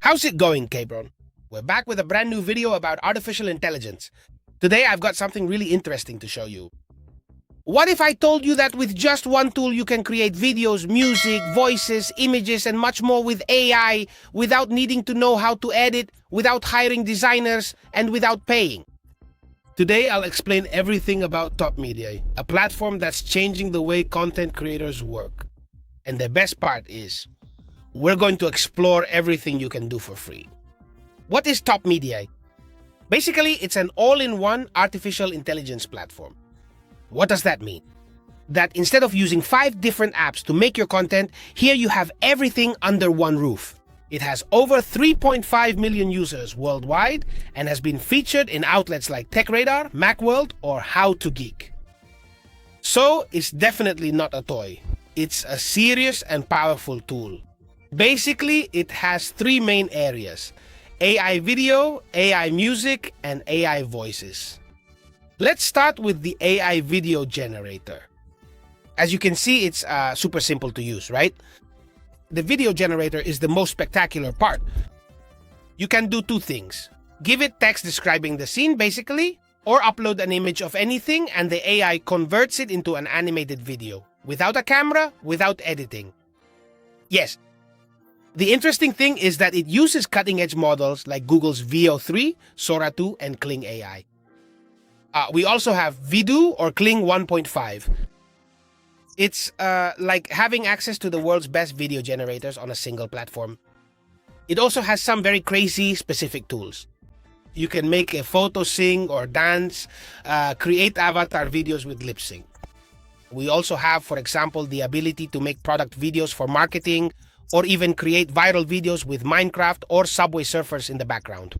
How's it going, Cabron? We're back with a brand new video about artificial intelligence. Today I've got something really interesting to show you. What if I told you that with just one tool you can create videos, music, voices, images, and much more with AI without needing to know how to edit, without hiring designers, and without paying? Today I'll explain everything about TopMediA, a platform that's changing the way content creators work. And the best part is, we're going to explore everything you can do for free. What is TopMediA? Basically, it's an all-in-one artificial intelligence platform. What does that mean? That instead of using 5 different apps to make your content, here you have everything under one roof. It has over 3.5 million users worldwide and has been featured in outlets like TechRadar, Macworld, or How to Geek. So, it's definitely not a toy. It's a serious and powerful tool. Basically, it has 3 main areas: AI video, AI music, and AI voices. Let's start with the AI video generator. As you can see, it's super simple to use, right? The video generator is the most spectacular part. You can do 2 things. Give it text describing the scene, basically, or upload an image of anything and the AI converts it into an animated video, without a camera, without editing. Yes. The interesting thing is that it uses cutting-edge models like Google's VO3, Sora 2, and Kling AI. We also have Vidu or Kling 1.5. It's like having access to the world's best video generators on a single platform. It also has some very crazy specific tools. You can make a photo sing or dance, create avatar videos with lip sync. We also have, for example, the ability to make product videos for marketing, or even create viral videos with Minecraft or Subway Surfers in the background.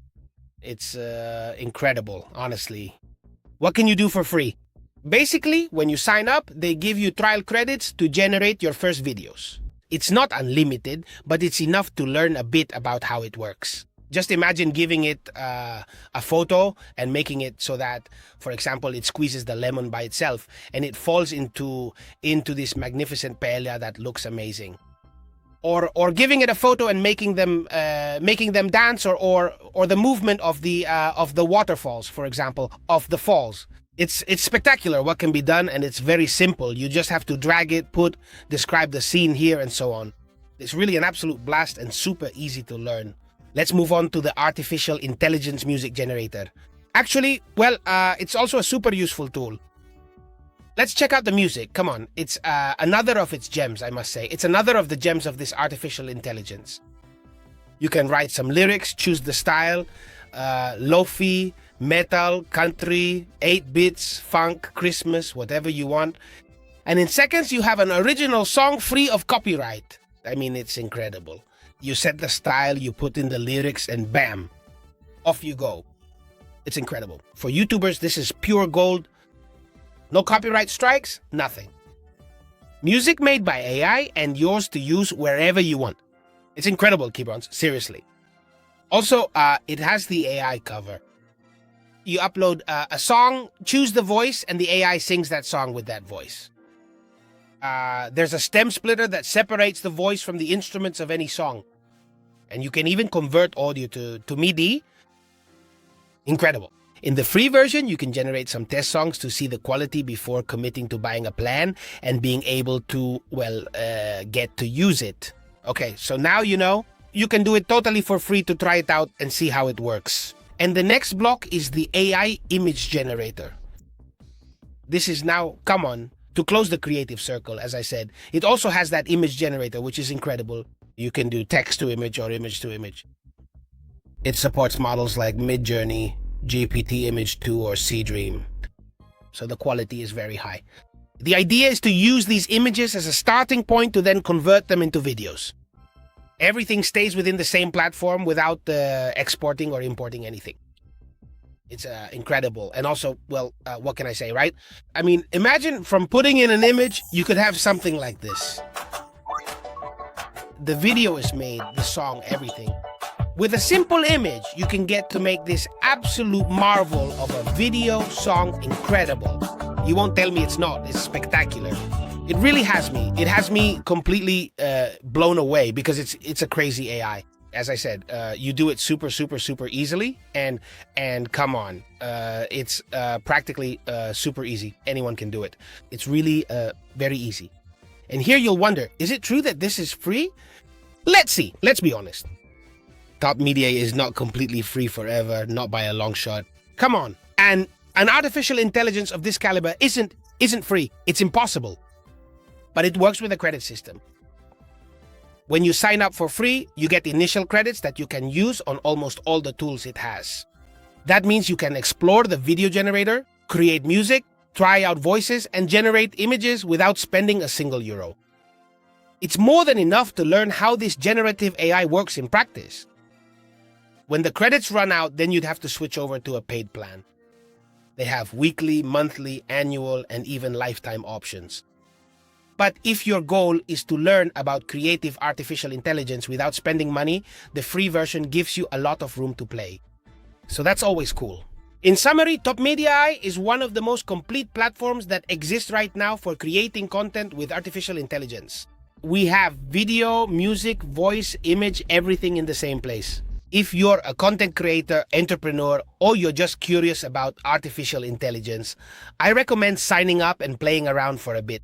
It's incredible, honestly. What can you do for free? Basically, when you sign up, they give you trial credits to generate your first videos. It's not unlimited, but it's enough to learn a bit about how it works. Just imagine giving it a photo and making it so that, for example, it squeezes the lemon by itself and it falls into this magnificent paella that looks amazing. Or giving it a photo and making them dance, or the movement of the waterfalls, for example, of the falls. It's spectacular what can be done, and it's very simple. You just have to drag it, describe the scene here, and so on. It's really an absolute blast and super easy to learn. Let's move on to the artificial intelligence music generator. Actually, it's also a super useful tool. Let's check out the music. Come on. It's another of its gems, I must say. It's another of the gems of this artificial intelligence. You can write some lyrics, choose the style, lo-fi, metal, country, 8 bits, funk, Christmas, whatever you want. And in seconds, you have an original song free of copyright. I mean, it's incredible. You set the style, you put in the lyrics, and bam, off you go. It's incredible. For YouTubers, this is pure gold. No copyright strikes, nothing. Music made by AI and yours to use wherever you want. It's incredible, Kebrons, seriously. Also, it has the AI cover. You upload a song, choose the voice, and the AI sings that song with that voice. There's a stem splitter that separates the voice from the instruments of any song. And you can even convert audio to MIDI. Incredible. In the free version, you can generate some test songs to see the quality before committing to buying a plan and being able to, get to use it. Okay, so now you know. You can do it totally for free to try it out and see how it works. And the next block is the AI image generator. This is now, come on, to close the creative circle, as I said. It also has that image generator, which is incredible. You can do text to image or image to image. It supports models like Midjourney, GPT Image 2, or Seedream. So the quality is very high. The idea is to use these images as a starting point to then convert them into videos. Everything stays within the same platform without exporting or importing anything. It's incredible. And also, what can I say, right? I mean, imagine from putting in an image, you could have something like this. The video is made, the song, everything. With a simple image, you can get to make this absolute marvel of a video song incredible. You won't tell me it's not. It's spectacular. It really has me. It has me completely blown away because it's a crazy AI. as I said, you do it super easily, and come on, it's practically super easy. Anyone can do it. It's really very easy. And here you'll wonder, is it true that this is free? Let's see. Let's be honest. TopMedia is not completely free forever, not by a long shot. Come on. And an artificial intelligence of this caliber isn't free. It's impossible. But it works with a credit system. When you sign up for free, you get initial credits that you can use on almost all the tools it has. That means you can explore the video generator, create music, try out voices, and generate images without spending a single euro. It's more than enough to learn how this generative AI works in practice. When the credits run out, then you'd have to switch over to a paid plan. They have weekly, monthly, annual, and even lifetime options. But if your goal is to learn about creative artificial intelligence without spending money, the free version gives you a lot of room to play. So that's always cool. In summary, TopMediAi is one of the most complete platforms that exist right now for creating content with artificial intelligence. We have video, music, voice, image, everything in the same place. If you're a content creator, entrepreneur, or you're just curious about artificial intelligence, I recommend signing up and playing around for a bit.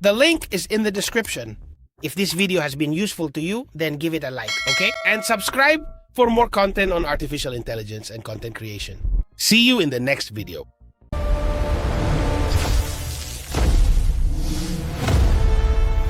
The link is in the description. If this video has been useful to you, then give it a like, okay? And subscribe for more content on artificial intelligence and content creation. See you in the next video.